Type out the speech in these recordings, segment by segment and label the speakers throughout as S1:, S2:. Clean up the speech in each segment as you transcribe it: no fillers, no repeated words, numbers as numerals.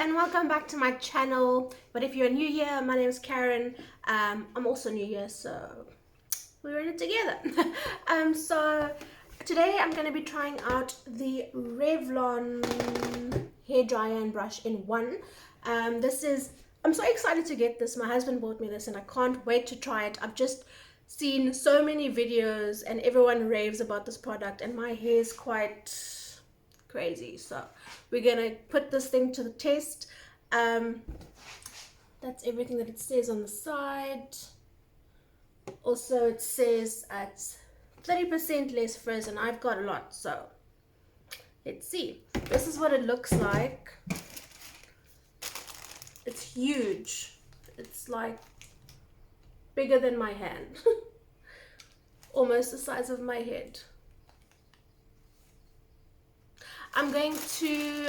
S1: and welcome back to my channel. But if you're new here, my name is Karen. I'm also new here, so we're in it together. So today I'm going to be trying out the Revlon hairdryer and brush in one. I'm so excited to get this. My husband bought me this and I can't wait to try it. I've just seen so many videos and everyone raves about this product, and my hair is quite crazy, so we're gonna put this thing to the test. That's everything that it says on the side. Also it says it's 30% less frizz, and I've got a lot, so let's see. This is what it looks like. It's huge. It's like bigger than my hand. Almost the size of my head. I'm going to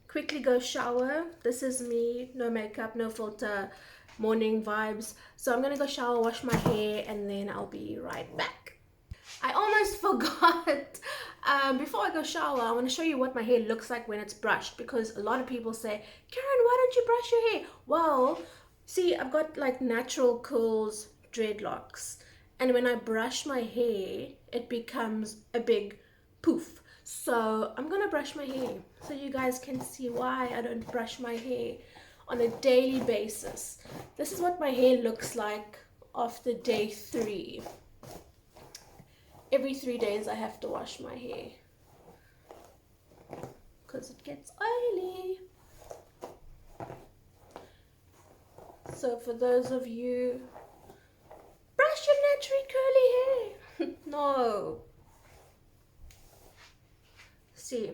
S1: quickly go shower. This is me, no makeup, no filter, morning vibes. So I'm gonna go shower, wash my hair, and then I'll be right back. I almost forgot. Before I go shower, I want to show you what my hair looks like when it's brushed, because a lot of people say, Karen, why don't you brush your hair? Well, see, I've got like natural curls, dreadlocks, and when I brush my hair, it becomes a big poof. So I'm gonna brush my hair so you guys can see why I don't brush my hair on a daily basis. This is what my hair looks like after day 3. Every 3 days I have to wash my hair because it gets oily. So for those of you, brush your naturally curly hair. No. See,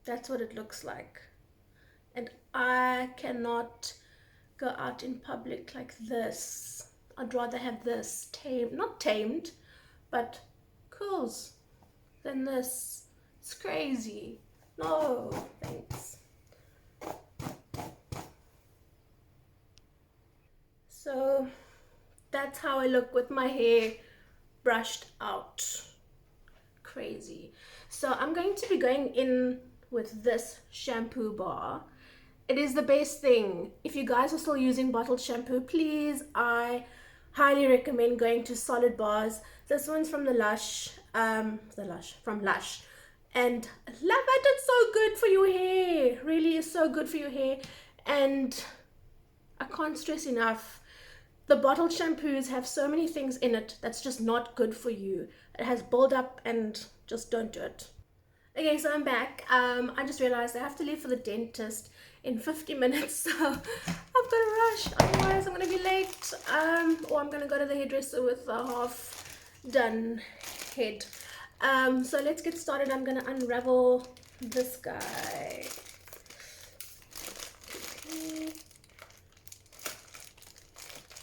S1: that's what it looks like. And I cannot go out in public like this. I'd rather have this tamed, not tamed, but curls than this. It's crazy. No, thanks. So that's how I look with my hair brushed out. Crazy. So I'm going to be going in with this shampoo bar. It is the best thing. If you guys are still using bottled shampoo, please, I highly recommend going to solid bars. This one's from the Lush, from Lush, and I love it. It's so good for your hair. Really is so good for your hair, and I can't stress enough. The bottled shampoos have so many things in it that's just not good for you. It has build-up, and just don't do it. Okay, so I'm back. I just realized I have to leave for the dentist in 50 minutes, so I've got to rush, otherwise I'm going to be late. Or I'm going to go to the hairdresser with a half-done head. So let's get started. I'm going to unravel this guy. Okay.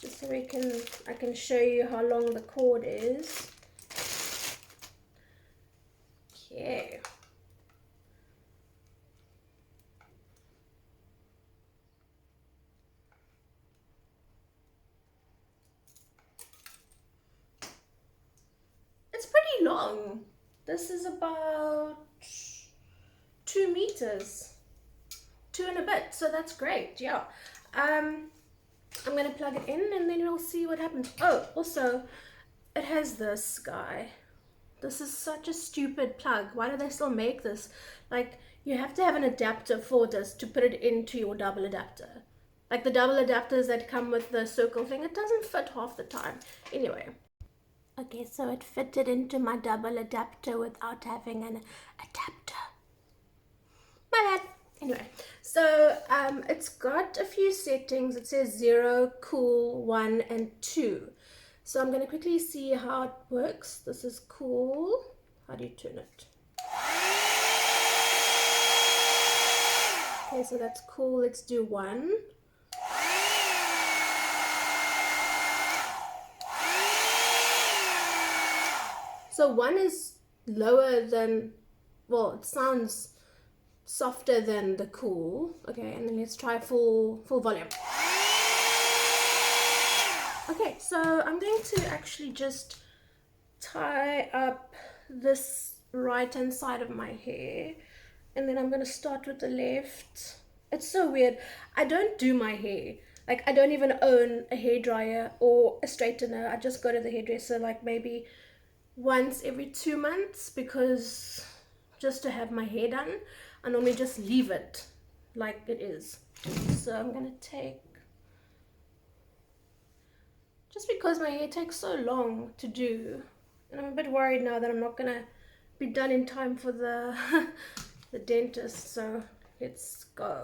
S1: Just so I can show you how long the cord is. Okay. It's pretty long. This is about 2 meters. 2 and a bit, so that's great, yeah. I'm gonna plug it in and then we'll see what happens. Oh, also, it has this guy. This is such a stupid plug. Why do they still make this? Like, you have to have an adapter for this to put it into your double adapter. Like the double adapters that come with the circle thing, it doesn't fit half the time. Anyway. Okay, so it fitted into my double adapter without having an adapter. My bad. Anyway, so it's got a few settings. It says 0, cool, 1, and 2. So I'm going to quickly see how it works. This is cool. How do you turn it? Okay, so that's cool. Let's do 1. So 1 is lower than, well, it sounds softer than the cool. Okay, and then let's try full volume. Okay, so I'm going to actually just tie up this right hand side of my hair And then I'm gonna start with the left. It's so weird. I don't do my hair. Like, I don't even own a hairdryer or a straightener. I just go to the hairdresser like maybe once every 2 months, because just to have my hair done. I normally just leave it like it is. So I'm gonna take, just because my hair takes so long to do, and I'm a bit worried now that I'm not gonna be done in time for the the dentist. So let's go.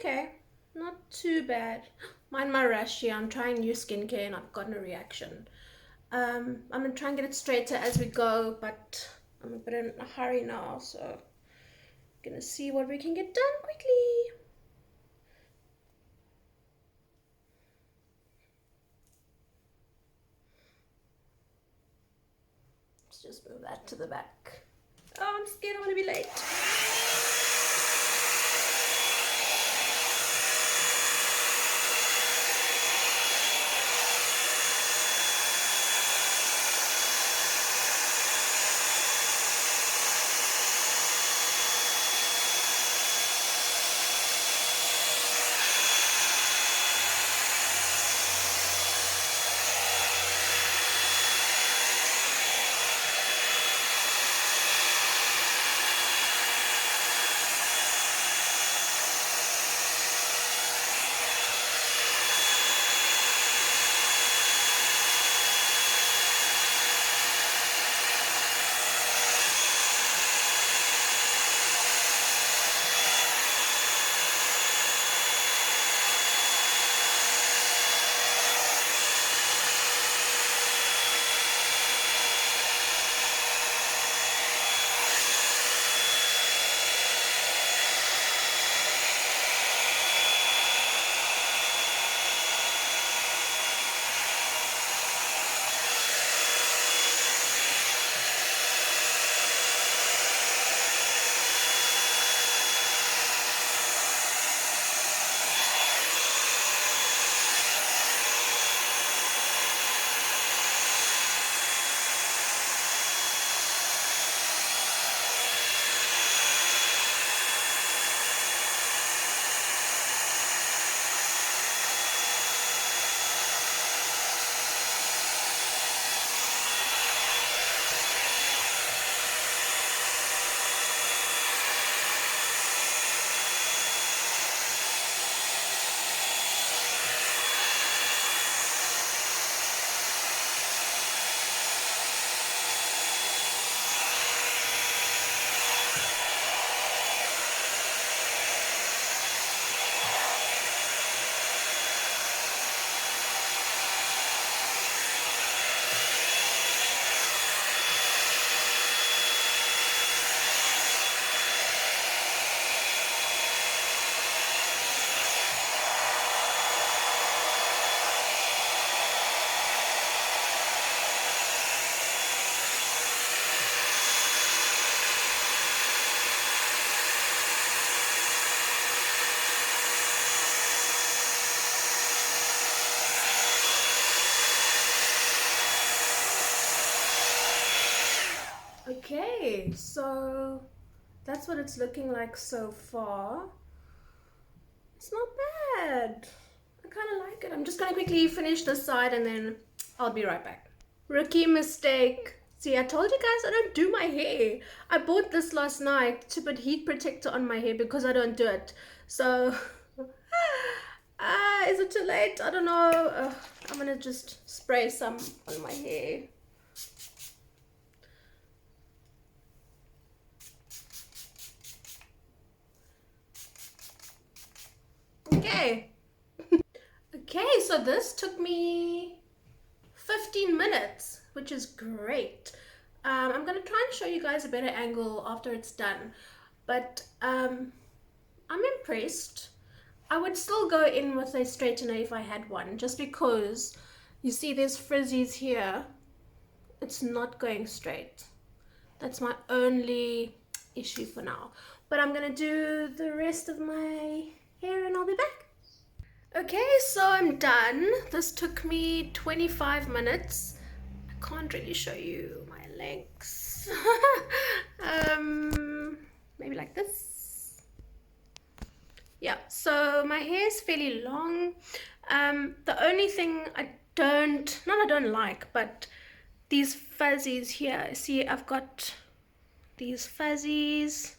S1: Okay, not too bad. Mind my rash here. I'm trying new skincare and I've gotten a reaction. I'm gonna try and get it straighter as we go, but I'm a bit in a hurry now, so gonna see what we can get done quickly. Let's just move that to the back. Oh, I'm scared I'm gonna be late. Okay, so that's what it's looking like so far. It's not bad. I kind of like it. I'm just gonna quickly finish this side and then I'll be right back. Rookie mistake. See, I told you guys I don't do my hair. I bought this last night to put heat protector on my hair because I don't do it. So, is it too late? I don't know. I'm gonna just spray some on my hair. Okay. Okay, so this took me 15 minutes, which is great. I'm gonna try and show you guys a better angle after it's done, but I'm impressed. I would still go in with a straightener if I had one, just because you see there's frizzies here. It's not going straight. That's my only issue for now, but I'm gonna do the rest of my hair and I'll be back. Okay, so I'm done. This took me 25 minutes. I can't really show you my lengths. Maybe like this. Yeah, so my hair is fairly long. The only thing I don't like, but these fuzzies here. See, I've got these fuzzies,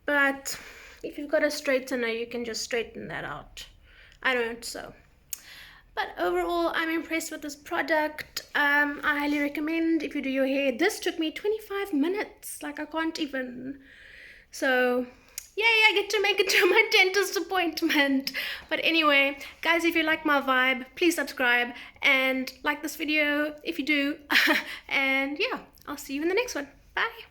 S1: but if you've got a straightener, you can just straighten that out. I don't, so. But overall, I'm impressed with this product. I highly recommend if you do your hair. This took me 25 minutes. Like, I can't even. So, yay, I get to make it to my dentist appointment. But anyway, guys, if you like my vibe, please subscribe and like this video if you do. And yeah, I'll see you in the next one. Bye.